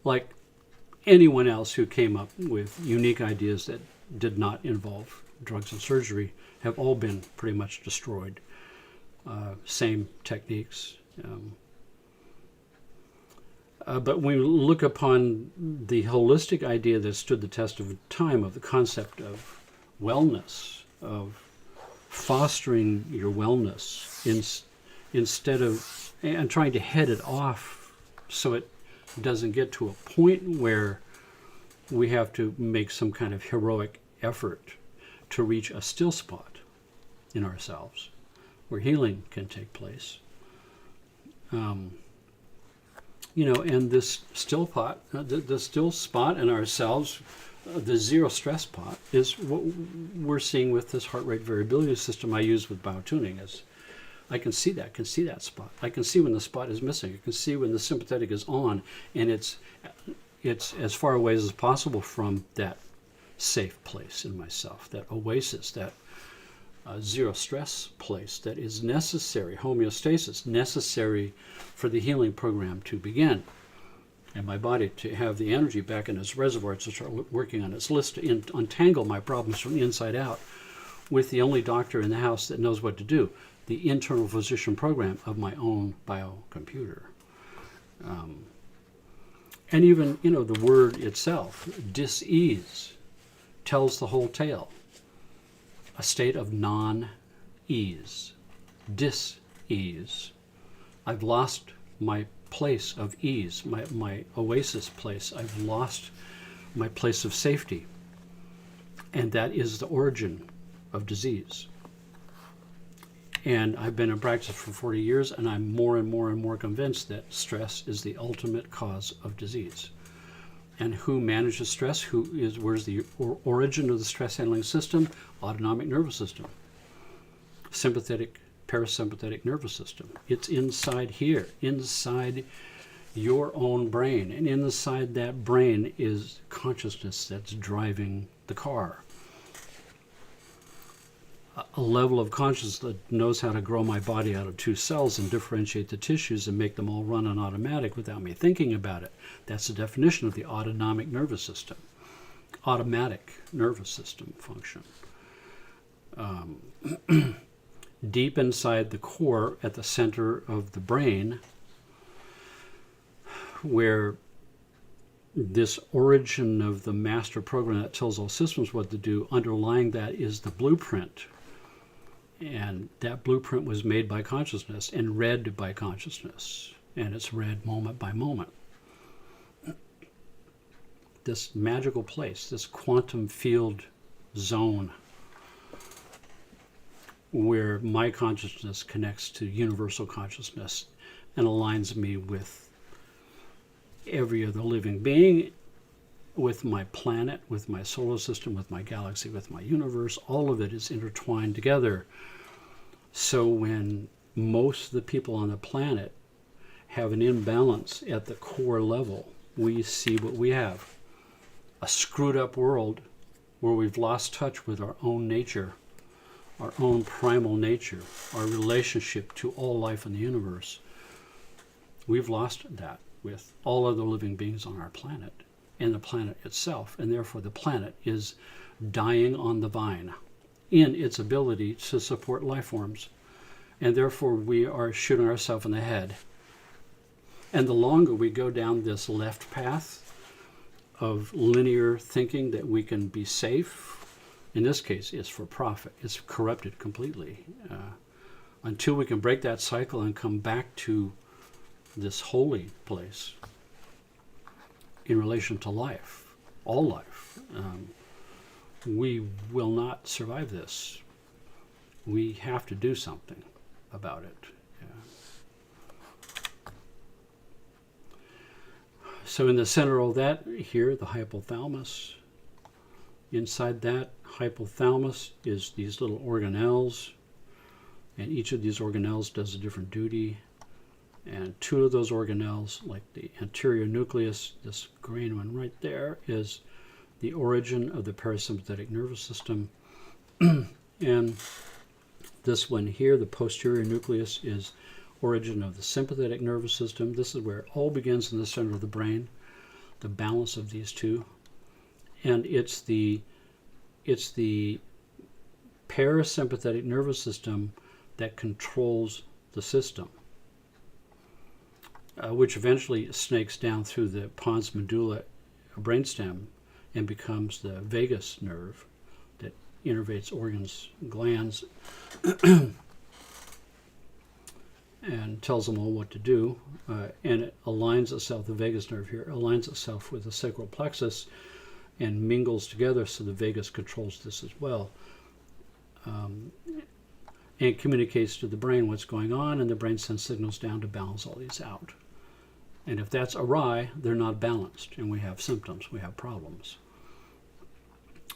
Like anyone else who came up with unique ideas that did not involve drugs and surgery have all been pretty much destroyed. Same techniques. But when we look upon the holistic idea that stood the test of time, of the concept of wellness, of fostering your wellness instead of, and trying to head it off so it doesn't get to a point where we have to make some kind of heroic effort to reach a still spot in ourselves where healing can take place. And this still pot, the still spot in ourselves, the zero stress spot, is what we're seeing with this heart rate variability system I use with biotuning. Is I can see that spot. I can see when the spot is missing. I can see when the sympathetic is on, and it's as far away as possible from that safe place in myself, that oasis, that zero stress place that is necessary, homeostasis, necessary for the healing program to begin, and my body to have the energy back in its reservoir to start working on its list to untangle my problems from the inside out with the only doctor in the house that knows what to do, the internal physician program of my own biocomputer. And even, the word itself, dis-ease, tells the whole tale. A state of non-ease, dis-ease. I've lost my place of ease, my oasis place. I've lost my place of safety. And that is the origin of disease. And I've been in practice for 40 years, and I'm more and more and more convinced that stress is the ultimate cause of disease. And who manages stress? Where's the origin of the stress handling system? Autonomic nervous system. Sympathetic, parasympathetic nervous system. It's inside here, inside your own brain. And inside that brain is consciousness that's driving the car. A level of consciousness that knows how to grow my body out of 2 cells and differentiate the tissues and make them all run on automatic without me thinking about it. That's the definition of the autonomic nervous system. Automatic nervous system function. Deep inside the core, at the center of the brain, where this origin of the master program that tells all systems what to do, underlying that is the blueprint. And that blueprint was made by consciousness and read by consciousness. And it's read moment by moment. This magical place, this quantum field zone, where my consciousness connects to universal consciousness and aligns me with every other living being, with my planet, with my solar system, with my galaxy, with my universe. All of it is intertwined together. So when most of the people on the planet have an imbalance at the core level, we see what we have. A screwed up world where we've lost touch with our own nature, our own primal nature, our relationship to all life in the universe. We've lost that with all other living beings on our planet and the planet itself, and therefore the planet is dying on the vine in its ability to support life forms, and therefore we are shooting ourselves in the head. And the longer we go down this left path of linear thinking that we can be safe, in this case it's for profit, it's corrupted completely, until we can break that cycle and come back to this holy place in relation to life, all life. We will not survive this. We have to do something about it. So in the center of that here, the hypothalamus. Inside that hypothalamus is these little organelles, and each of these organelles does a different duty. And 2 of those organelles, like the anterior nucleus, this green one right there, is the origin of the parasympathetic nervous system. And this one here, the posterior nucleus, is origin of the sympathetic nervous system. This is where it all begins in the center of the brain, the balance of these 2. And it's the parasympathetic nervous system that controls the system. Which eventually snakes down through the pons medulla brainstem and becomes the vagus nerve that innervates organs, glands, and tells them all what to do. And it aligns itself, the vagus nerve here, aligns itself with the sacral plexus and mingles together, so the vagus controls this as well. And communicates to the brain what's going on, and the brain sends signals down to balance all these out. And if that's awry, they're not balanced, and we have symptoms, we have problems.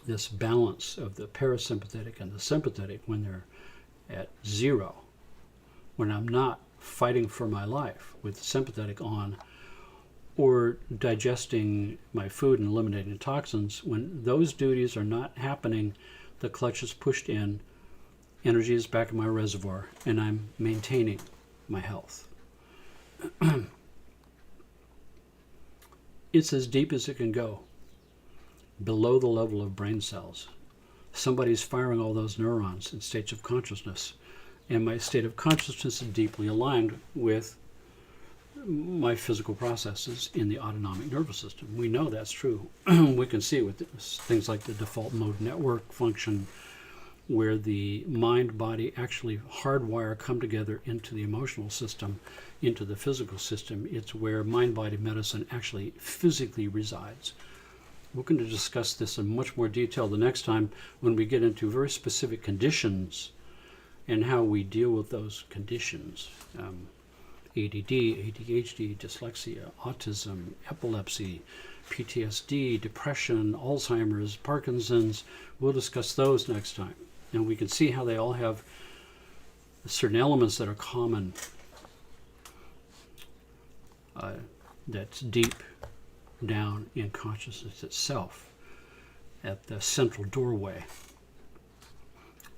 This balance of the parasympathetic and the sympathetic, when they're at 0, when I'm not fighting for my life with the sympathetic on, or digesting my food and eliminating toxins, when those duties are not happening, the clutch is pushed in, energy is back in my reservoir, and I'm maintaining my health. It's as deep as it can go, below the level of brain cells. Somebody's firing all those neurons in states of consciousness, and my state of consciousness is deeply aligned with my physical processes in the autonomic nervous system. We know that's true. We can see it with things like the default mode network function, where the mind-body actually hardwire come together into the emotional system, into the physical system. It's where mind-body medicine actually physically resides. We're going to discuss this in much more detail the next time when we get into very specific conditions and how we deal with those conditions. ADD, ADHD, dyslexia, autism, epilepsy, PTSD, depression, Alzheimer's, Parkinson's. We'll discuss those next time. And we can see how they all have certain elements that are common, that's deep down in consciousness itself, at the central doorway,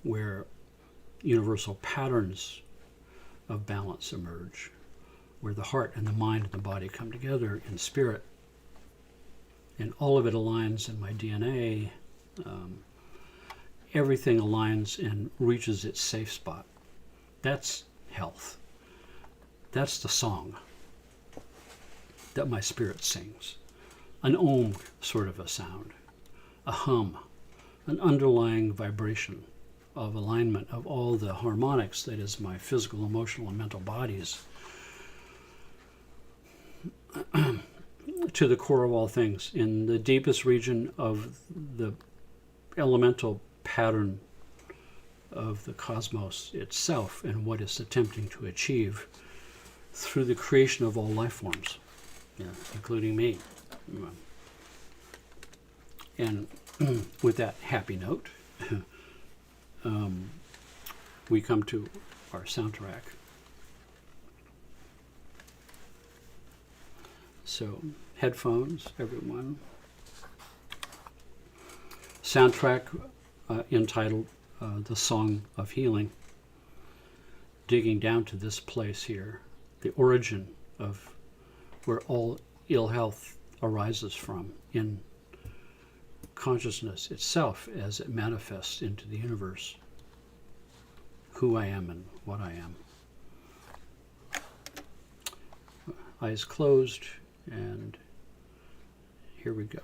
where universal patterns of balance emerge, where the heart and the mind and the body come together in spirit. And all of it aligns in my DNA. Everything aligns and reaches its safe spot. That's health. That's the song that my spirit sings. An om sort of a sound, a hum, an underlying vibration of alignment of all the harmonics that is my physical, emotional, and mental bodies to the core of all things, in the deepest region of the elemental pattern of the cosmos itself and what it's attempting to achieve through the creation of all life forms, including me. And with that happy note, we come to our soundtrack. So, headphones, everyone. Soundtrack entitled The Song of Healing. Digging down to this place here, the origin of where all ill health arises from in consciousness itself as it manifests into the universe. Who I am and what I am. Eyes closed, and here we go.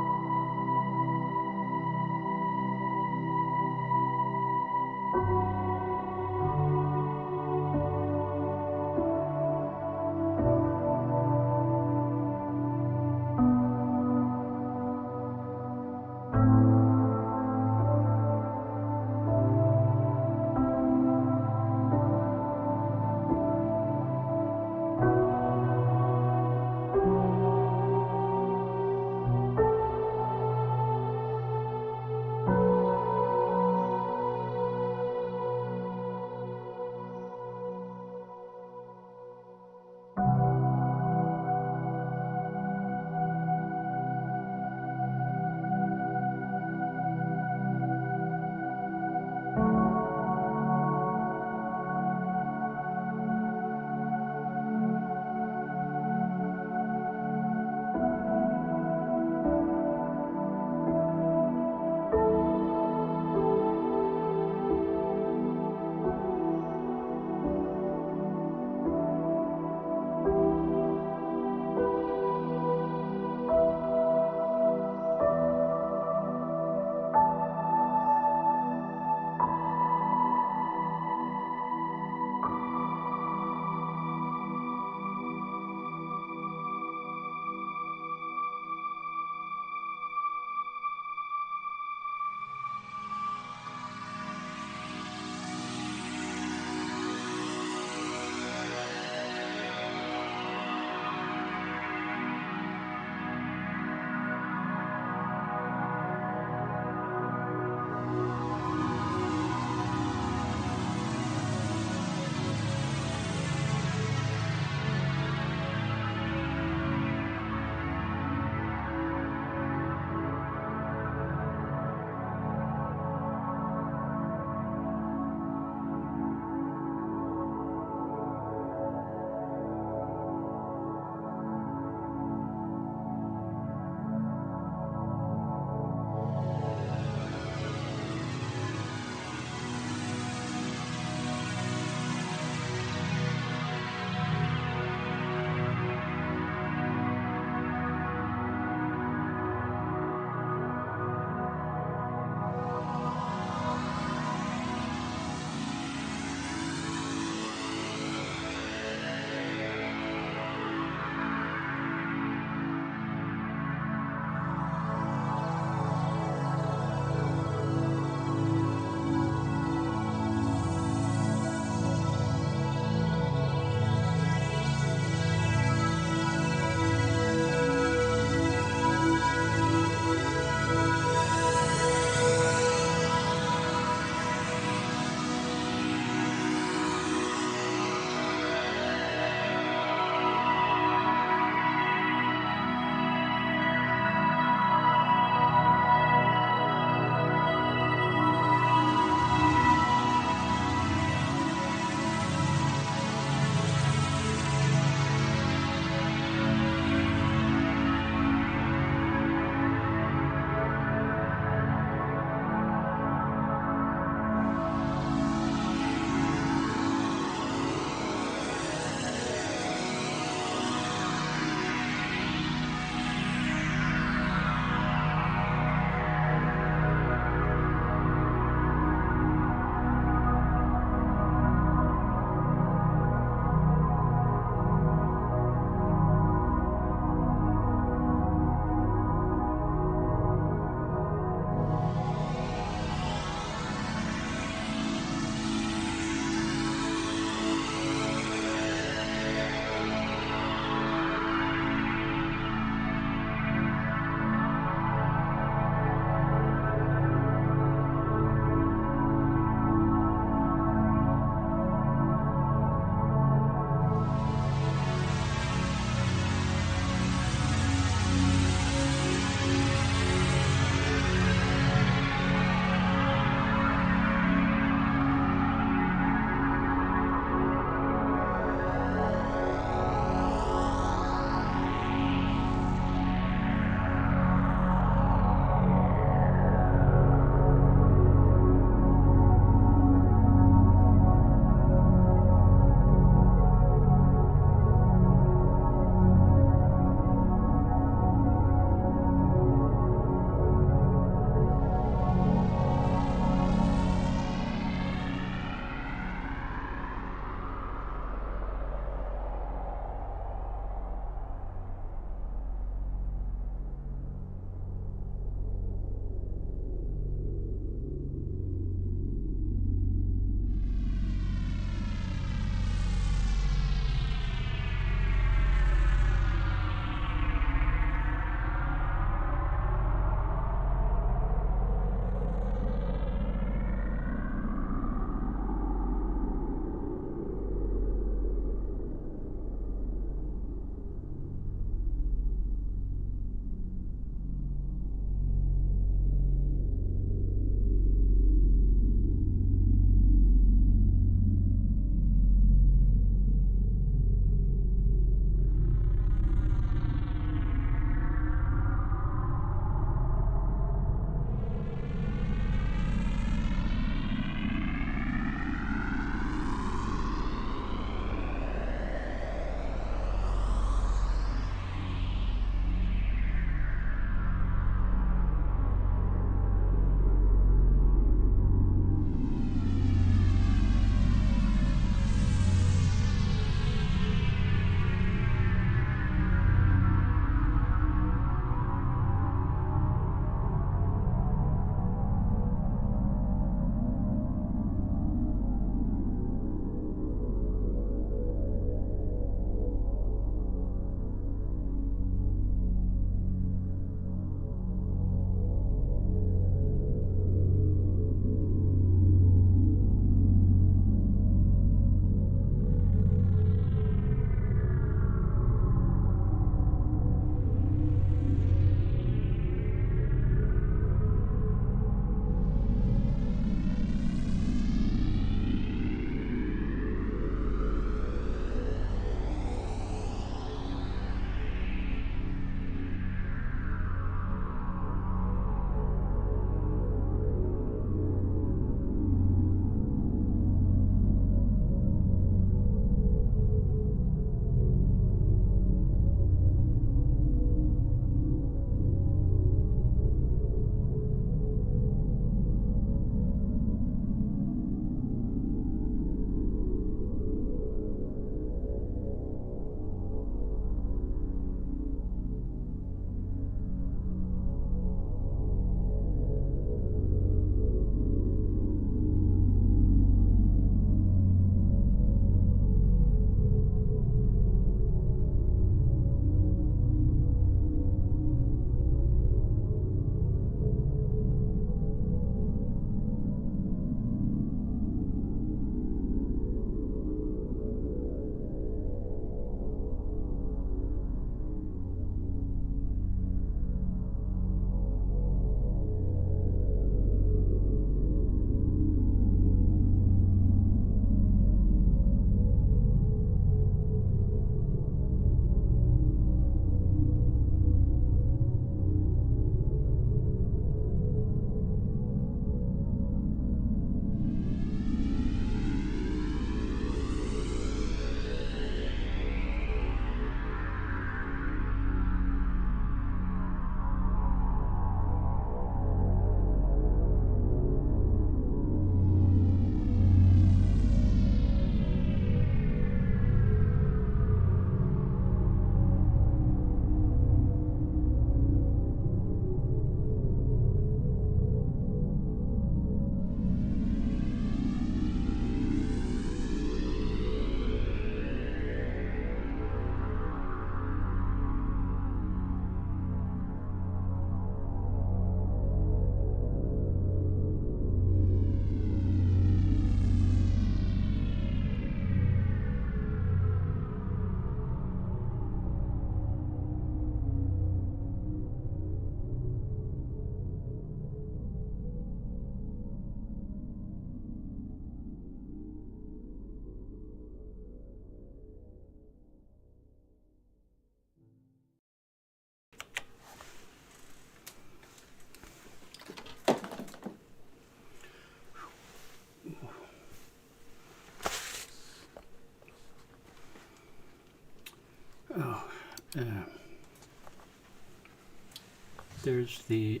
there's the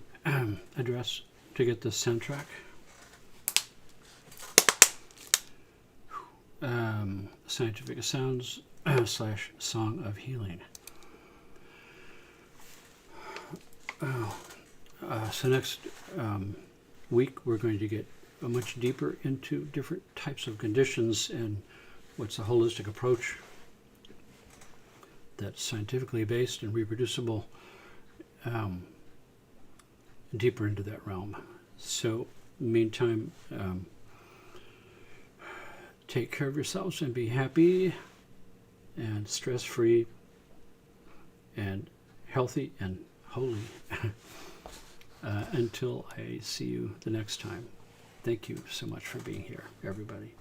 address to get the soundtrack. Scientific Sounds / Song of Healing. So next week we're going to get much deeper into different types of conditions and what's a holistic approach that's scientifically based and reproducible, deeper into that realm. So meantime, take care of yourselves and be happy and stress-free and healthy and holy until I see you the next time. Thank you so much for being here, everybody.